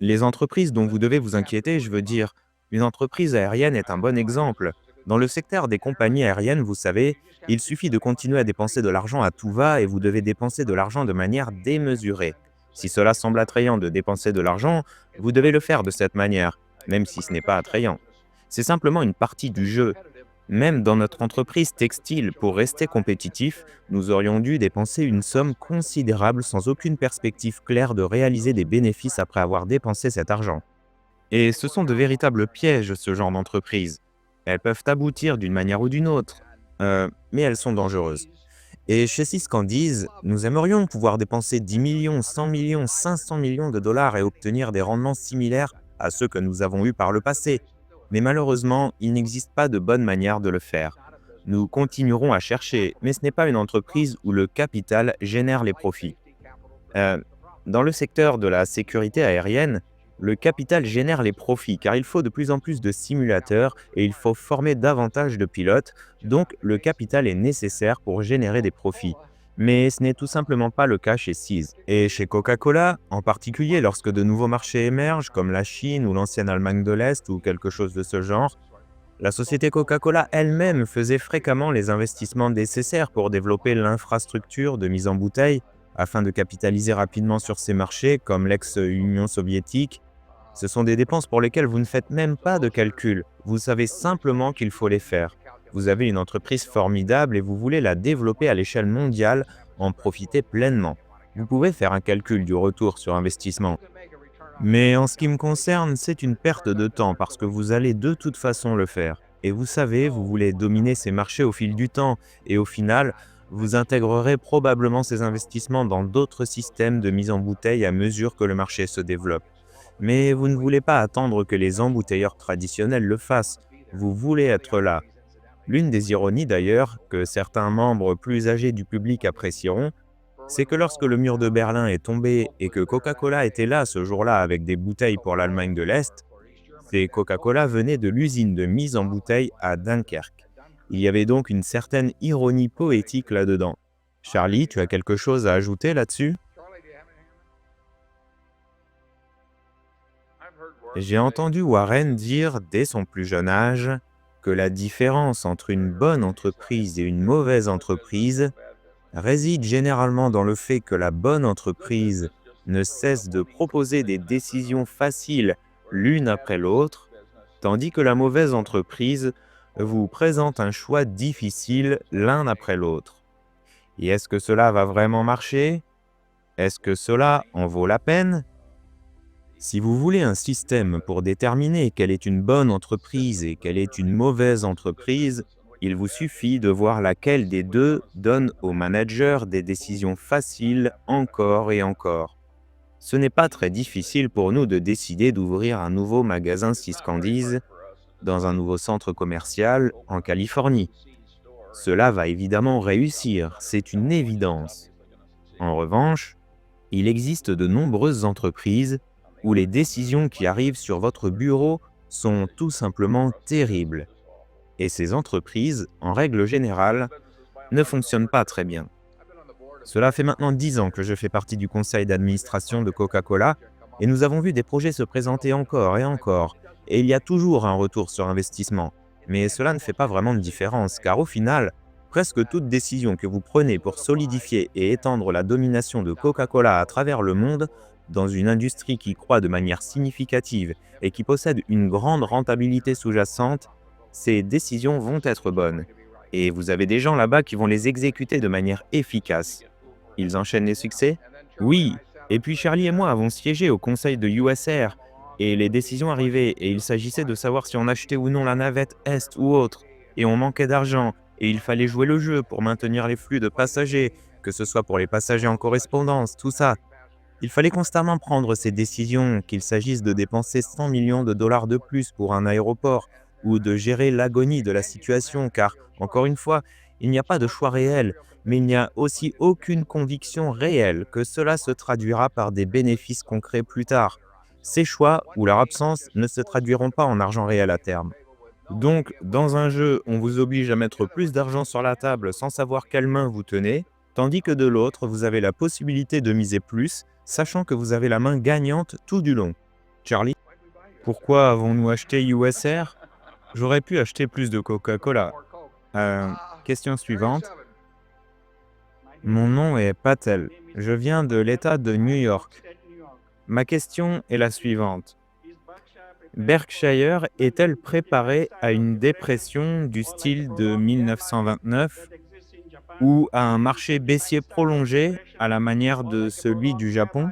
Les entreprises dont vous devez vous inquiéter, je veux dire, une entreprise aérienne est un bon exemple. Dans le secteur des compagnies aériennes, vous savez, il suffit de continuer à dépenser de l'argent à tout va et vous devez dépenser de l'argent de manière démesurée. Si cela semble attrayant de dépenser de l'argent, vous devez le faire de cette manière, même si ce n'est pas attrayant. C'est simplement une partie du jeu. Même dans notre entreprise textile, pour rester compétitif, nous aurions dû dépenser une somme considérable sans aucune perspective claire de réaliser des bénéfices après avoir dépensé cet argent. Et ce sont de véritables pièges, ce genre d'entreprise. Elles peuvent aboutir d'une manière ou d'une autre, mais elles sont dangereuses. Et chez Syscandies, nous aimerions pouvoir dépenser 10 millions, 100 millions, 500 millions de dollars et obtenir des rendements similaires à ceux que nous avons eus par le passé. Mais malheureusement, il n'existe pas de bonne manière de le faire. Nous continuerons à chercher, mais ce n'est pas une entreprise où le capital génère les profits. Euh, Dans le secteur de la sécurité aérienne, le capital génère les profits car il faut de plus en plus de simulateurs et il faut former davantage de pilotes, donc le capital est nécessaire pour générer des profits. Mais ce n'est tout simplement pas le cas chez Seas. Et chez Coca-Cola, en particulier lorsque de nouveaux marchés émergent, comme la Chine ou l'ancienne Allemagne de l'Est ou quelque chose de ce genre, la société Coca-Cola elle-même faisait fréquemment les investissements nécessaires pour développer l'infrastructure de mise en bouteille afin de capitaliser rapidement sur ces marchés comme l'ex-Union soviétique. Ce sont des dépenses pour lesquelles vous ne faites même pas de calcul. Vous savez simplement qu'il faut les faire. Vous avez une entreprise formidable et vous voulez la développer à l'échelle mondiale, en profiter pleinement. Vous pouvez faire un calcul du retour sur investissement. Mais en ce qui me concerne, c'est une perte de temps parce que vous allez de toute façon le faire. Et vous savez, vous voulez dominer ces marchés au fil du temps. Et au final, vous intégrerez probablement ces investissements dans d'autres systèmes de mise en bouteille à mesure que le marché se développe. Mais vous ne voulez pas attendre que les embouteilleurs traditionnels le fassent. Vous voulez être là. L'une des ironies d'ailleurs, que certains membres plus âgés du public apprécieront, c'est que lorsque le mur de Berlin est tombé et que Coca-Cola était là ce jour-là avec des bouteilles pour l'Allemagne de l'Est, ces Coca-Cola venaient de l'usine de mise en bouteille à Dunkerque. Il y avait donc une certaine ironie poétique là-dedans. Charlie, tu as quelque chose à ajouter là-dessus? J'ai entendu Warren dire dès son plus jeune âge que la différence entre une bonne entreprise et une mauvaise entreprise réside généralement dans le fait que la bonne entreprise ne cesse de proposer des décisions faciles l'une après l'autre, tandis que la mauvaise entreprise vous présente un choix difficile l'un après l'autre. Et est-ce que cela va vraiment marcher? Est-ce que cela en vaut la peine? Si vous voulez un système pour déterminer quelle est une bonne entreprise et quelle est une mauvaise entreprise, il vous suffit de voir laquelle des deux donne au manager des décisions faciles encore et encore. Ce n'est pas très difficile pour nous de décider d'ouvrir un nouveau magasin Syscandies dans un nouveau centre commercial en Californie. Cela va évidemment réussir, c'est une évidence. En revanche, il existe de nombreuses entreprises où les décisions qui arrivent sur votre bureau sont tout simplement terribles. Et ces entreprises, en règle générale, ne fonctionnent pas très bien. Cela fait maintenant 10 ans que je fais partie du conseil d'administration de Coca-Cola et nous avons vu des projets se présenter encore et encore. Et il y a toujours un retour sur investissement. Mais cela ne fait pas vraiment de différence car au final, presque toute décision que vous prenez pour solidifier et étendre la domination de Coca-Cola à travers le monde, dans une industrie qui croît de manière significative et qui possède une grande rentabilité sous-jacente, ces décisions vont être bonnes. Et vous avez des gens là-bas qui vont les exécuter de manière efficace. Ils enchaînent les succès? Oui. Et puis Charlie et moi avons siégé au conseil de USR et les décisions arrivaient et il s'agissait de savoir si on achetait ou non la navette Est ou autre. Et on manquait d'argent et il fallait jouer le jeu pour maintenir les flux de passagers, que ce soit pour les passagers en correspondance, tout ça. Il fallait constamment prendre ces décisions, qu'il s'agisse de dépenser 100 millions de dollars de plus pour un aéroport ou de gérer l'agonie de la situation, car, encore une fois, il n'y a pas de choix réel, mais il n'y a aussi aucune conviction réelle que cela se traduira par des bénéfices concrets plus tard. Ces choix ou leur absence ne se traduiront pas en argent réel à terme. Donc, dans un jeu, on vous oblige à mettre plus d'argent sur la table sans savoir quelle main vous tenez, tandis que de l'autre, vous avez la possibilité de miser plus, sachant que vous avez la main gagnante tout du long. Charlie, pourquoi avons-nous acheté USR? J'aurais pu acheter plus de Coca-Cola. Euh, Question suivante. Mon nom est Patel. Je viens de l'État de New York. Ma question est la suivante. Berkshire est-elle préparée à une dépression du style de 1929 ou à un marché baissier prolongé à la manière de celui du Japon?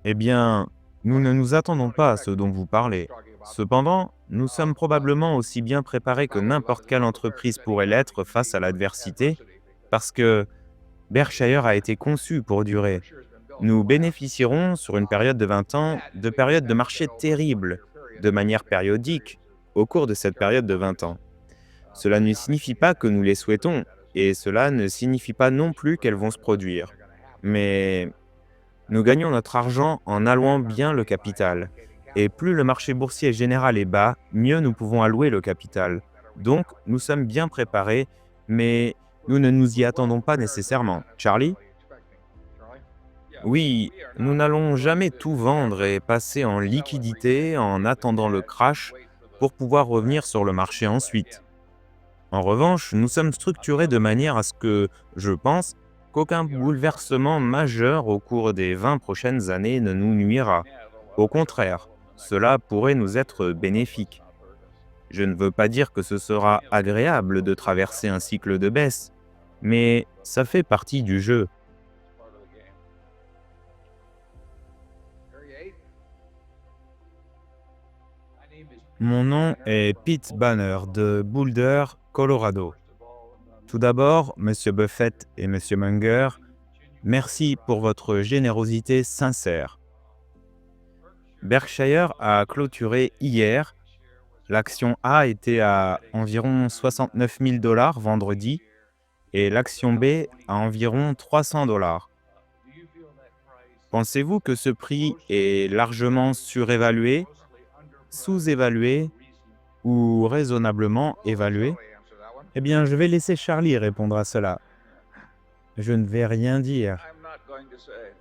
Eh bien, nous ne nous attendons pas à ce dont vous parlez. Cependant, nous sommes probablement aussi bien préparés que n'importe quelle entreprise pourrait l'être face à l'adversité, parce que Berkshire a été conçu pour durer. Nous bénéficierons, sur une période de 20 ans, de périodes de marché terribles, de manière périodique, au cours de cette période de 20 ans. Cela ne signifie pas que nous les souhaitons, et cela ne signifie pas non plus qu'elles vont se produire. Mais nous gagnons notre argent en allouant bien le capital. Et plus le marché boursier général est bas, mieux nous pouvons allouer le capital. Donc, nous sommes bien préparés, mais nous ne nous y attendons pas nécessairement. Charlie? Oui, nous n'allons jamais tout vendre et passer en liquidité en attendant le crash pour pouvoir revenir sur le marché ensuite. En revanche, nous sommes structurés de manière à ce que, je pense, qu'aucun bouleversement majeur au cours des 20 prochaines années ne nous nuira. Au contraire, cela pourrait nous être bénéfique. Je ne veux pas dire que ce sera agréable de traverser un cycle de baisse, mais ça fait partie du jeu. Mon nom est Pete Banner de Boulder, Colorado. Tout d'abord, Monsieur Buffett et Monsieur Munger, merci pour votre générosité sincère. Berkshire a clôturé hier. L'action A était à environ 69 000 $ vendredi et l'action B à environ 300 $. Pensez-vous que ce prix est largement surévalué, sous-évalué ou raisonnablement évalué? Eh bien, je vais laisser Charlie répondre à cela. Je ne vais rien dire.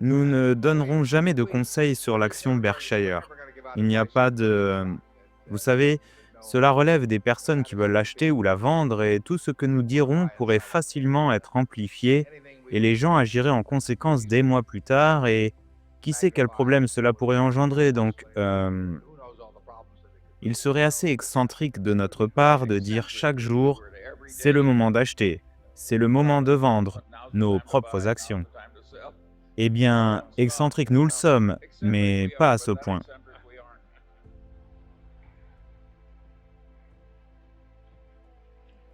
Nous ne donnerons jamais de conseils sur l'action Berkshire. Il n'y a pas de... Vous savez, cela relève des personnes qui veulent l'acheter ou la vendre et tout ce que nous dirons pourrait facilement être amplifié et les gens agiraient en conséquence des mois plus tard et qui sait quel problème cela pourrait engendrer. Donc, il serait assez excentrique de notre part de dire chaque jour « c'est le moment d'acheter, c'est le moment de vendre nos propres actions ». Eh bien, excentrique nous le sommes, mais pas à ce point.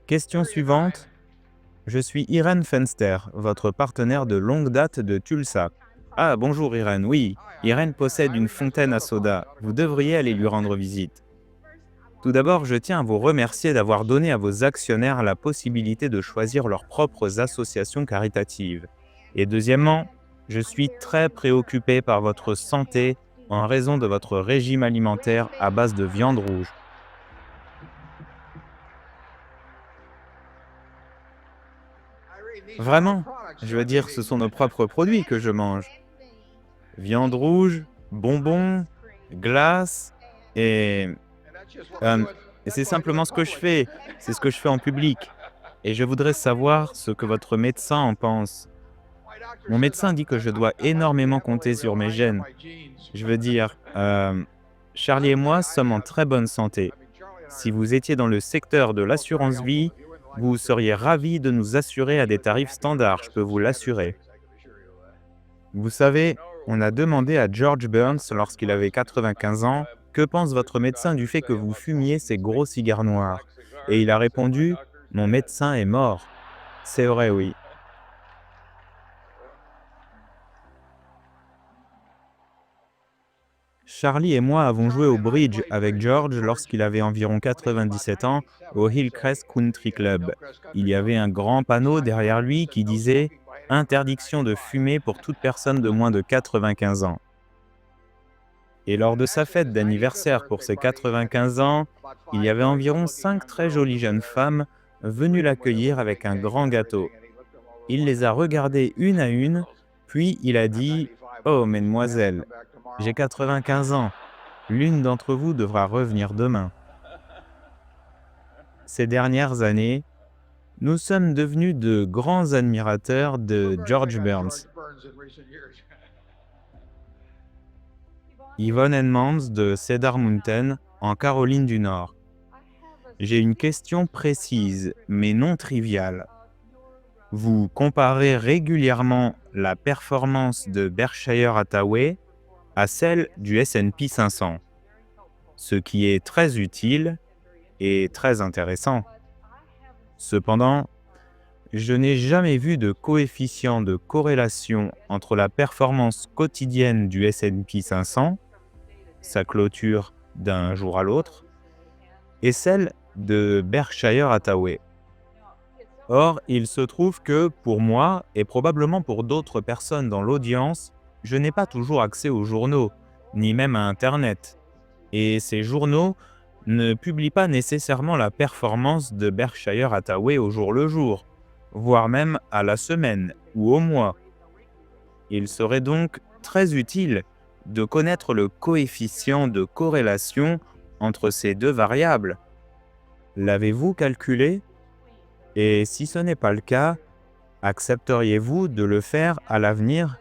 Question suivante. Je suis Irène Fenster, votre partenaire de longue date de Tulsa. Ah, bonjour Irène, oui. Irène possède une fontaine à soda. Vous devriez aller lui rendre visite. Tout d'abord, je tiens à vous remercier d'avoir donné à vos actionnaires la possibilité de choisir leurs propres associations caritatives. Et deuxièmement, je suis très préoccupé par votre santé en raison de votre régime alimentaire à base de viande rouge. Vraiment, je veux dire, ce sont nos propres produits que je mange. Viande rouge, bonbons, glace et... euh, et c'est simplement ce que je fais. C'est ce que je fais en public. Et je voudrais savoir ce que votre médecin en pense. Mon médecin dit que je dois énormément compter sur mes gènes. Je veux dire, Charlie et moi sommes en très bonne santé. Si vous étiez dans le secteur de l'assurance vie, vous seriez ravis de nous assurer à des tarifs standards, je peux vous l'assurer. Vous savez, on a demandé à George Burns lorsqu'il avait 95 ans, « Que pense votre médecin du fait que vous fumiez ces gros cigares noirs ?» Et il a répondu, « Mon médecin est mort. » C'est vrai, oui. Charlie et moi avons joué au bridge avec George lorsqu'il avait environ 97 ans au Hillcrest Country Club. Il y avait un grand panneau derrière lui qui disait « Interdiction de fumer pour toute personne de moins de 95 ans ». Et lors de sa fête d'anniversaire pour ses 95 ans, il y avait environ 5 très jolies jeunes femmes venues l'accueillir avec un grand gâteau. Il les a regardées une à une, puis il a dit Oh, mesdemoiselles, j'ai 95 ans. L'une d'entre vous devra revenir demain. Ces dernières années, nous sommes devenus de grands admirateurs de George Burns. Yvonne Edmonds de Cedar Mountain, en Caroline du Nord. J'ai une question précise, mais non triviale. Vous comparez régulièrement la performance de Berkshire Hathaway à celle du S&P 500, ce qui est très utile et très intéressant. Cependant, je n'ai jamais vu de coefficient de corrélation entre la performance quotidienne du S&P 500, sa clôture d'un jour à l'autre, et celle de Berkshire Hathaway. Or, il se trouve que pour moi, et probablement pour d'autres personnes dans l'audience, je n'ai pas toujours accès aux journaux, ni même à Internet. Et ces journaux ne publient pas nécessairement la performance de Berkshire Hathaway au jour le jour, voire même à la semaine ou au mois. Il serait donc très utile de connaître le coefficient de corrélation entre ces deux variables. L'avez-vous calculé? Et si ce n'est pas le cas, accepteriez-vous de le faire à l'avenir?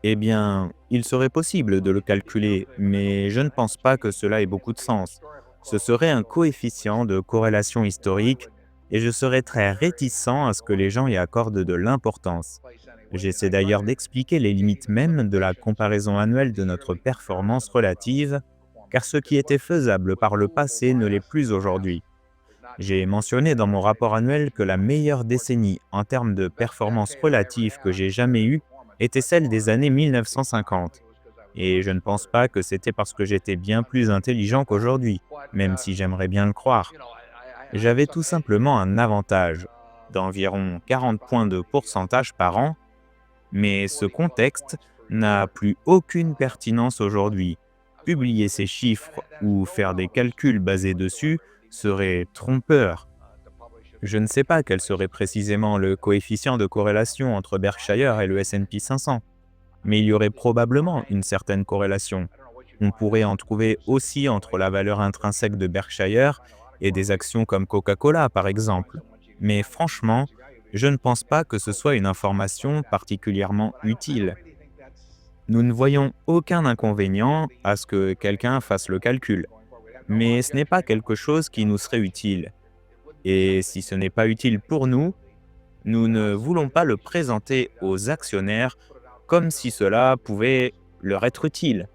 Eh bien, il serait possible de le calculer, mais je ne pense pas que cela ait beaucoup de sens. Ce serait un coefficient de corrélation historique et je serais très réticent à ce que les gens y accordent de l'importance. J'essaie d'ailleurs d'expliquer les limites même de la comparaison annuelle de notre performance relative, car ce qui était faisable par le passé ne l'est plus aujourd'hui. J'ai mentionné dans mon rapport annuel que la meilleure décennie en termes de performance relative que j'ai jamais eue était celle des années 1950. Et je ne pense pas que c'était parce que j'étais bien plus intelligent qu'aujourd'hui, même si j'aimerais bien le croire. J'avais tout simplement un avantage d'environ 40 points de pourcentage par an, mais ce contexte n'a plus aucune pertinence aujourd'hui. Publier ces chiffres ou faire des calculs basés dessus serait trompeur. Je ne sais pas quel serait précisément le coefficient de corrélation entre Berkshire et le S&P 500, mais il y aurait probablement une certaine corrélation. On pourrait en trouver aussi entre la valeur intrinsèque de Berkshire et des actions comme Coca-Cola, par exemple. Mais franchement, je ne pense pas que ce soit une information particulièrement utile. Nous ne voyons aucun inconvénient à ce que quelqu'un fasse le calcul, mais ce n'est pas quelque chose qui nous serait utile. Et si ce n'est pas utile pour nous, nous ne voulons pas le présenter aux actionnaires comme si cela pouvait leur être utile.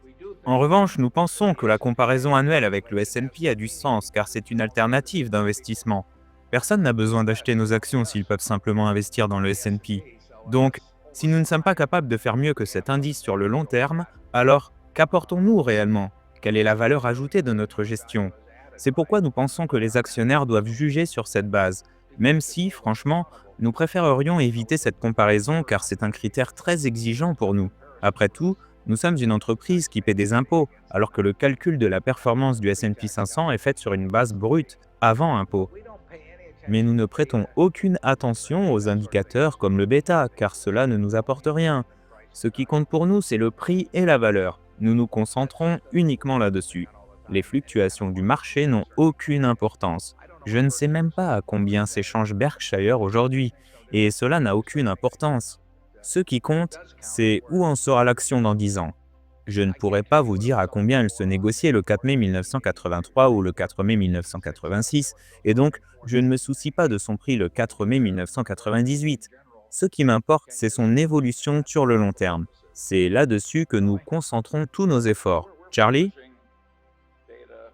En revanche, nous pensons que la comparaison annuelle avec le S&P a du sens car c'est une alternative d'investissement. Personne n'a besoin d'acheter nos actions s'ils peuvent simplement investir dans le S&P. Donc, si nous ne sommes pas capables de faire mieux que cet indice sur le long terme, alors qu'apportons-nous réellement? Quelle est la valeur ajoutée de notre gestion? C'est pourquoi nous pensons que les actionnaires doivent juger sur cette base, même si, franchement, nous préférerions éviter cette comparaison car c'est un critère très exigeant pour nous. Après tout, nous sommes une entreprise qui paie des impôts, alors que le calcul de la performance du S&P 500 est fait sur une base brute, avant impôt. Mais nous ne prêtons aucune attention aux indicateurs comme le bêta, car cela ne nous apporte rien. Ce qui compte pour nous, c'est le prix et la valeur. Nous nous concentrons uniquement là-dessus. Les fluctuations du marché n'ont aucune importance. Je ne sais même pas à combien s'échange Berkshire aujourd'hui, et cela n'a aucune importance. Ce qui compte, c'est où en sera l'action dans 10 ans. Je ne pourrais pas vous dire à combien elle se négociait le 4 mai 1983 ou le 4 mai 1986, et donc je ne me soucie pas de son prix le 4 mai 1998. Ce qui m'importe, c'est son évolution sur le long terme. C'est là-dessus que nous concentrons tous nos efforts. Charlie?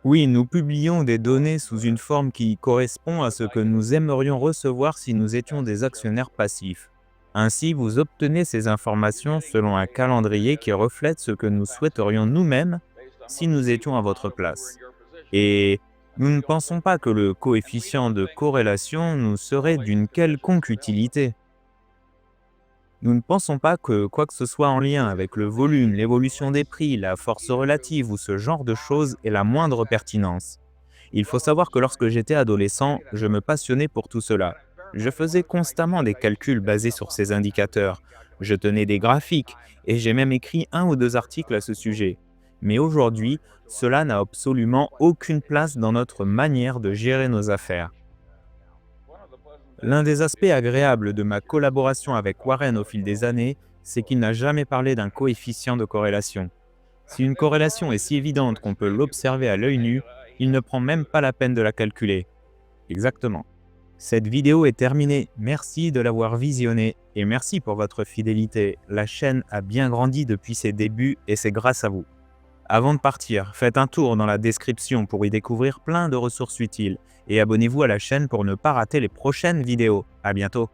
Oui, nous publions des données sous une forme qui correspond à ce que nous aimerions recevoir si nous étions des actionnaires passifs. Ainsi, vous obtenez ces informations selon un calendrier qui reflète ce que nous souhaiterions nous-mêmes si nous étions à votre place. Et nous ne pensons pas que le coefficient de corrélation nous serait d'une quelconque utilité. Nous ne pensons pas que quoi que ce soit en lien avec le volume, l'évolution des prix, la force relative ou ce genre de choses ait la moindre pertinence. Il faut savoir que lorsque j'étais adolescent, je me passionnais pour tout cela. Je faisais constamment des calculs basés sur ces indicateurs. Je tenais des graphiques et j'ai même écrit un ou deux articles à ce sujet. Mais aujourd'hui, cela n'a absolument aucune place dans notre manière de gérer nos affaires. L'un des aspects agréables de ma collaboration avec Warren au fil des années, c'est qu'il n'a jamais parlé d'un coefficient de corrélation. Si une corrélation est si évidente qu'on peut l'observer à l'œil nu, il ne prend même pas la peine de la calculer. Exactement. Cette vidéo est terminée. Merci de l'avoir visionnée et merci pour votre fidélité. La chaîne a bien grandi depuis ses débuts et c'est grâce à vous. Avant de partir, faites un tour dans la description pour y découvrir plein de ressources utiles et abonnez-vous à la chaîne pour ne pas rater les prochaines vidéos. À bientôt.